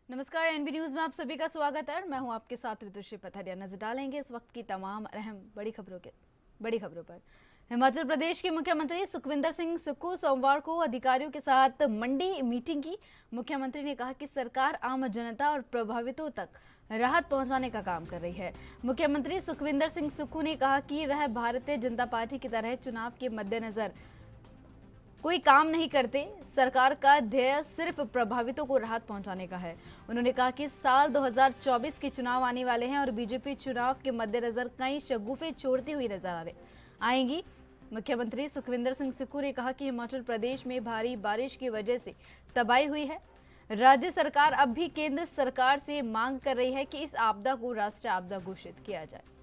नमस्कार, NB news में आप सभी का स्वागत है। मैं हूं आपके साथ ऋतुश्री पथरिया। नजर डालेंगे इस वक्त की तमाम अहम बड़ी खबरों पर। हिमाचल प्रदेश के मुख्यमंत्री सुखविंदर सिंह सुक्खू सोमवार को अधिकारियों के साथ मंडी मीटिंग की। मुख्यमंत्री ने कहा कि सरकार आम जनता और प्रभावितों तक राहत पहुंचाने का काम कर रही है। मुख्यमंत्री सुखविंदर सिंह सुक्खू ने कहा कि वह भारतीय जनता पार्टी की तरह चुनाव के मद्देनजर कोई काम नहीं करते। सरकार का ध्येय सिर्फ प्रभावितों को राहत पहुंचाने का है। उन्होंने कहा कि साल 2024 के चुनाव आने वाले हैं और बीजेपी चुनाव के मद्देनजर कई शगुफे छोड़ती हुई नजर आएंगी। मुख्यमंत्री सुखविंदर सिंह सुक्खू ने कहा कि हिमाचल प्रदेश में भारी बारिश की वजह से तबाही हुई है। राज्य सरकार अब भी केंद्र सरकार से मांग कर रही है कि इस आपदा को राष्ट्रीय आपदा घोषित किया जाए।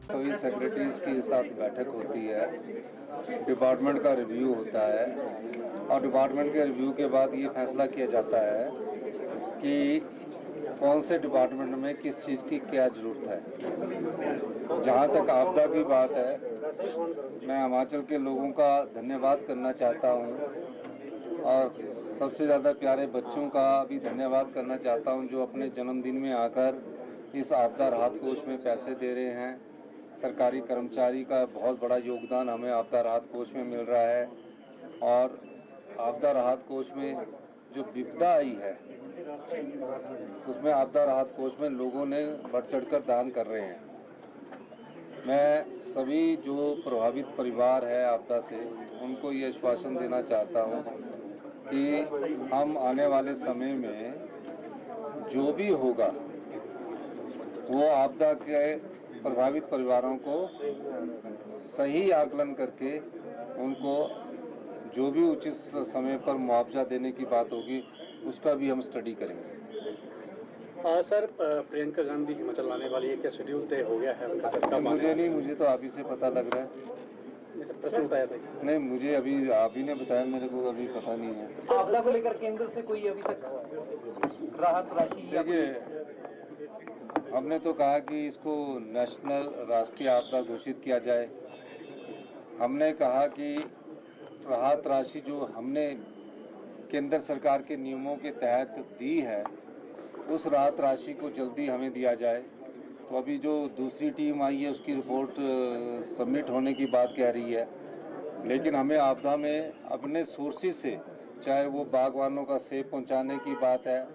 सभी सेक्रेटरीज के साथ बैठक होती है, डिपार्टमेंट का रिव्यू होता है और डिपार्टमेंट के रिव्यू के बाद ये फैसला किया जाता है कि कौन से डिपार्टमेंट में किस चीज़ की क्या ज़रूरत है। जहाँ तक आपदा की बात है, मैं हिमाचल के लोगों का धन्यवाद करना चाहता हूँ और सबसे ज़्यादा प्यारे बच्चों का भी धन्यवाद करना चाहता हूँ जो अपने जन्मदिन में आकर इस आपदा राहत कोष में पैसे दे रहे हैं। सरकारी कर्मचारी का बहुत बड़ा योगदान हमें आपदा राहत कोष में मिल रहा है और आपदा राहत कोष में जो विपदा आई है उसमें आपदा राहत कोष में लोगों ने बढ़ चढ़कर दान कर रहे हैं। मैं सभी जो प्रभावित परिवार है आपदा से उनको ये आश्वासन देना चाहता हूँ कि हम आने वाले समय में जो भी होगा वो आपदा के प्रभावित परिवारों को सही आकलन करके उनको जो भी उचित समय पर मुआवजा देने की बात होगी उसका भी हम स्टडी करेंगे। सर, प्रियंका गांधी हिमाचल आने वाली है, क्या शेड्यूल तय हो गया है उनका? सर मुझे तो आप ही से पता लग रहा है। प्रश्न बताया था। नहीं, मुझे अभी आप ही ने बताया, मेरे को अभी पता नहीं है। आपदा को लेकर केंद्र से कोई अभी तक राहत राशि? देखिए, हमने तो कहा कि इसको नेशनल राष्ट्रीय आपदा घोषित किया जाए। हमने कहा कि राहत राशि जो हमने केंद्र सरकार के नियमों के तहत दी है उस राहत राशि को जल्दी हमें दिया जाए। तो अभी जो दूसरी टीम आई है उसकी रिपोर्ट सबमिट होने की बात कह रही है, लेकिन हमें आपदा में अपने सोर्सेज से, चाहे वो बागवानों का सेब पहुंचाने की बात है,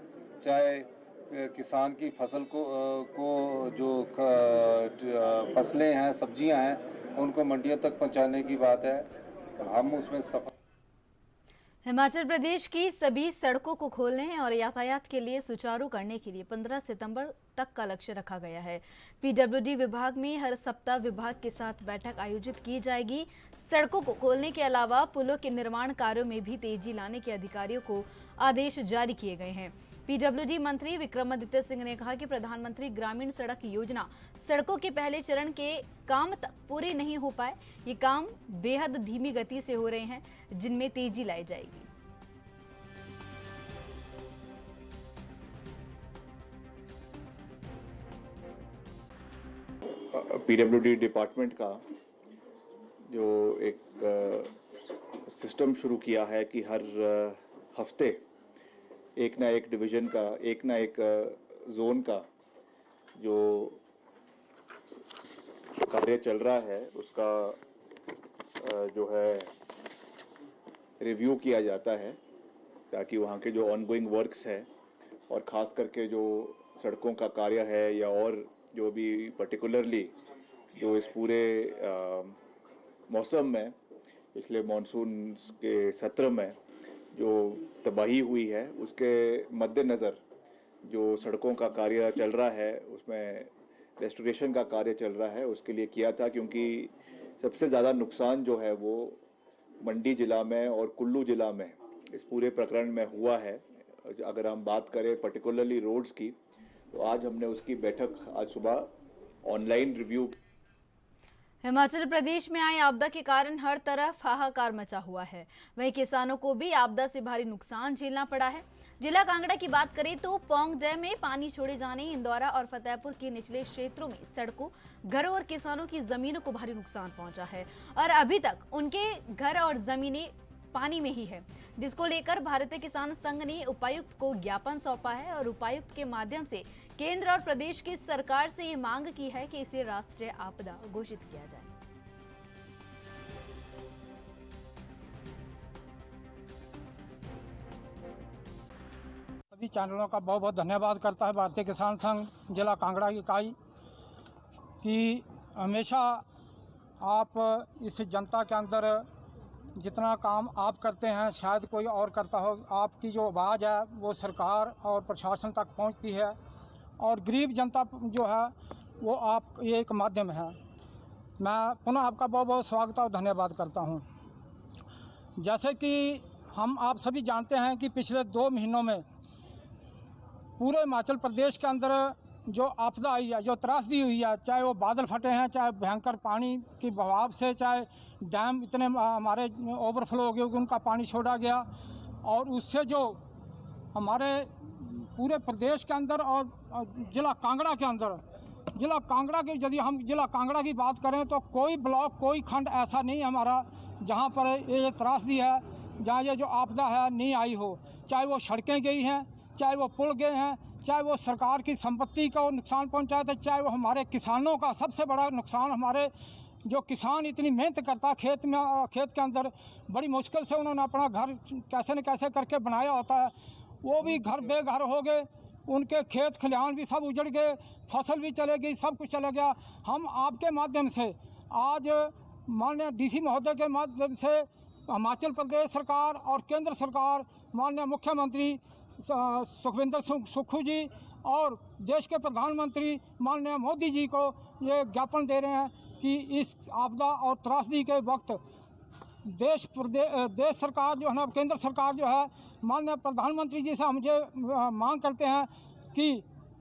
चाहे किसान की फसल को जो फसलें हैं, सब्जियां हैं, उनको मंडियों तक पहुंचाने की बात है, हम उसमें सफल। हिमाचल प्रदेश की सभी सड़कों को खोलने और यातायात के लिए सुचारू करने के लिए 15 सितंबर तक का लक्ष्य रखा गया है। पीडब्ल्यूडी विभाग में हर सप्ताह विभाग के साथ बैठक आयोजित की जाएगी। सड़कों को खोलने के अलावा पुलों के निर्माण कार्यों में भी तेजी लाने के अधिकारियों को आदेश जारी किए गए हैं। पीडब्ल्यूडी मंत्री विक्रमादित्य सिंह ने कहा कि प्रधानमंत्री ग्रामीण सड़क योजना सड़कों के पहले चरण के काम तक पूरे नहीं हो पाए। ये काम बेहद धीमी गति से हो रहे हैं, जिनमें तेजी लाई जाएगी। पीडब्ल्यूडी डिपार्टमेंट का जो एक सिस्टम शुरू किया है कि हर हफ्ते एक ना एक डिवीज़न का, एक ना एक जोन का जो कार्य चल रहा है उसका जो है रिव्यू किया जाता है, ताकि वहाँ के जो ऑनगोइंग वर्क्स है और ख़ास करके जो सड़कों का कार्य है या और जो भी पर्टिकुलरली जो इस पूरे मौसम में पिछले मानसून के सत्र में जो तबाही हुई है उसके मद्देनज़र जो सड़कों का कार्य चल रहा है उसमें रेस्टोरेशन का कार्य चल रहा है, उसके लिए किया था। क्योंकि सबसे ज़्यादा नुकसान जो है वो मंडी ज़िला में और कुल्लू ज़िला में इस पूरे प्रकरण में हुआ है। अगर हम बात करें पर्टिकुलरली रोड्स की, तो आज हमने उसकी बैठक आज सुबह ऑनलाइन रिव्यू। हिमाचल प्रदेश में आई आपदा के कारण हर तरफ हाहाकार मचा हुआ है। वहीं किसानों को भी आपदा से भारी नुकसान झेलना पड़ा है। जिला कांगड़ा की बात करें तो पौंग डैम में पानी छोड़े जाने, इंदौरा और फतेहपुर के निचले क्षेत्रों में सड़कों, घरों और किसानों की जमीनों को भारी नुकसान पहुंचा है और अभी तक उनके घर और जमीनें पानी में ही है, जिसको लेकर भारतीय किसान संघ ने उपायुक्त को ज्ञापन सौंपा है और उपायुक्त के माध्यम से केंद्र और प्रदेश की सरकार से ये मांग की है कि इसे राष्ट्रीय आपदा घोषित किया जाए। सभी चैनलों का बहुत बहुत धन्यवाद करता है भारतीय किसान संघ जिला कांगड़ा की इकाई कि हमेशा आप इस जनता के अंदर जितना काम आप करते हैं शायद कोई और करता हो। आपकी जो आवाज़ है वो सरकार और प्रशासन तक पहुंचती है और गरीब जनता जो है वो आप ये एक माध्यम है। मैं पुनः आपका बहुत बहुत स्वागत और धन्यवाद करता हूं। जैसे कि हम आप सभी जानते हैं कि पिछले 2 महीनों में पूरे हिमाचल प्रदेश के अंदर जो आपदा आई है, जो त्रासदी हुई है, चाहे वो बादल फटे हैं, चाहे भयंकर पानी की बहाव से, चाहे डैम इतने हमारे ओवरफ्लो हो गए कि उनका पानी छोड़ा गया और उससे जो हमारे पूरे प्रदेश के अंदर और जिला कांगड़ा के अंदर, जिला कांगड़ा की यदि हम जिला कांगड़ा की बात करें तो कोई ब्लॉक, कोई खंड ऐसा नहीं हमारा जहाँ पर ये त्रासदी है, जहाँ ये जो आपदा है नहीं आई हो। चाहे वो सड़कें गई हैं, चाहे वो पुल गए हैं, चाहे वो सरकार की संपत्ति का नुकसान पहुंचाया था, चाहे वो हमारे किसानों का सबसे बड़ा नुकसान, हमारे जो किसान इतनी मेहनत करता खेत के अंदर बड़ी मुश्किल से उन्होंने अपना घर कैसे न कैसे करके बनाया होता है, वो भी घर बेघर हो गए, उनके खेत खलिहान भी सब उजड़ गए, फसल भी चले गई, सब कुछ चला गया। हम आपके माध्यम से आज माननीय डीसी महोदय के माध्यम से हिमाचल प्रदेश सरकार और केंद्र सरकार, माननीय मुख्यमंत्री सुखविंदर सिंह सुक्खू जी और देश के प्रधानमंत्री माननीय मोदी जी को ये ज्ञापन दे रहे हैं कि इस आपदा और त्रासदी के वक्त देश सरकार जो है ना, केंद्र सरकार जो है, माननीय प्रधानमंत्री जी से हम ये मांग करते हैं कि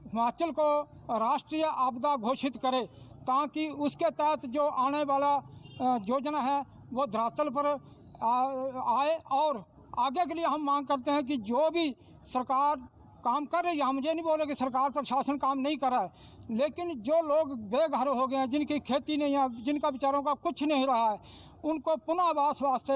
हिमाचल को राष्ट्रीय आपदा घोषित करे ताकि उसके तहत जो आने वाला योजना है वो धरातल पर आए। और आगे के लिए हम मांग करते हैं कि जो भी सरकार काम कर रही है, हम ये नहीं बोले कि सरकार प्रशासन काम नहीं कर रहा है, लेकिन जो लोग बेघर हो गए हैं, जिनकी खेती नहीं है, जिनका बेचारों का कुछ नहीं रहा है, उनको पुनः आवास वास्ते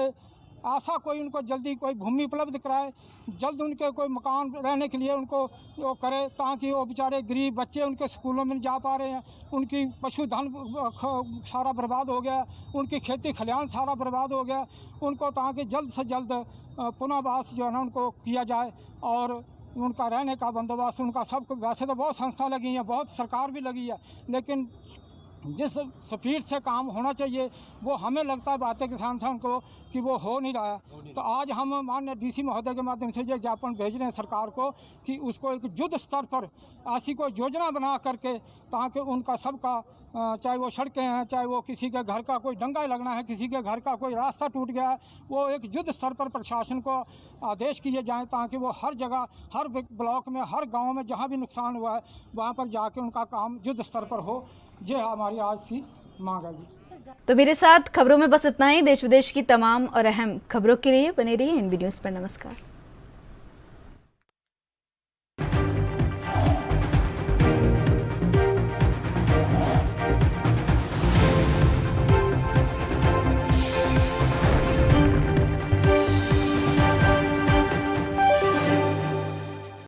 ऐसा कोई उनको जल्दी कोई भूमि उपलब्ध कराए, जल्द उनके कोई मकान रहने के लिए उनको वो करे ताकि वो बेचारे गरीब बच्चे उनके स्कूलों में जा पा रहे हैं, उनकी पशुधन सारा बर्बाद हो गया, उनकी खेती खलिहान सारा बर्बाद हो गया, उनको ताकि जल्द से जल्द पुनर्वास जो है ना उनको किया जाए और उनका रहने का बंदोबस्त उनका सब। वैसे तो बहुत संस्था लगी हैं, बहुत सरकार भी लगी है, लेकिन जिस स्पीड से काम होना चाहिए वो हमें लगता है भारतीय किसान संघ को कि वो हो नहीं रहा है। तो आज हम माननीय डीसी महोदय के माध्यम से ये ज्ञापन भेज रहे हैं सरकार को कि उसको एक युद्ध स्तर पर ऐसी कोई योजना बना करके ताकि उनका सबका, चाहे वो सड़कें हैं, चाहे वो किसी के घर का कोई डंगा लगना है, किसी के घर का कोई रास्ता टूट गया है, वो एक युद्ध स्तर पर प्रशासन को आदेश किए जाएँ ताकि वो हर जगह, हर ब्लॉक में, हर गाँव में जहाँ भी नुकसान हुआ है वहाँ पर जाके उनका काम युद्ध स्तर पर हो। ये हमारी आज सी मांग है जी। तो मेरे साथ खबरों में बस इतना ही। देश विदेश की तमाम और अहम खबरों के लिए बने रहिए NV न्यूज़ पर। नमस्कार।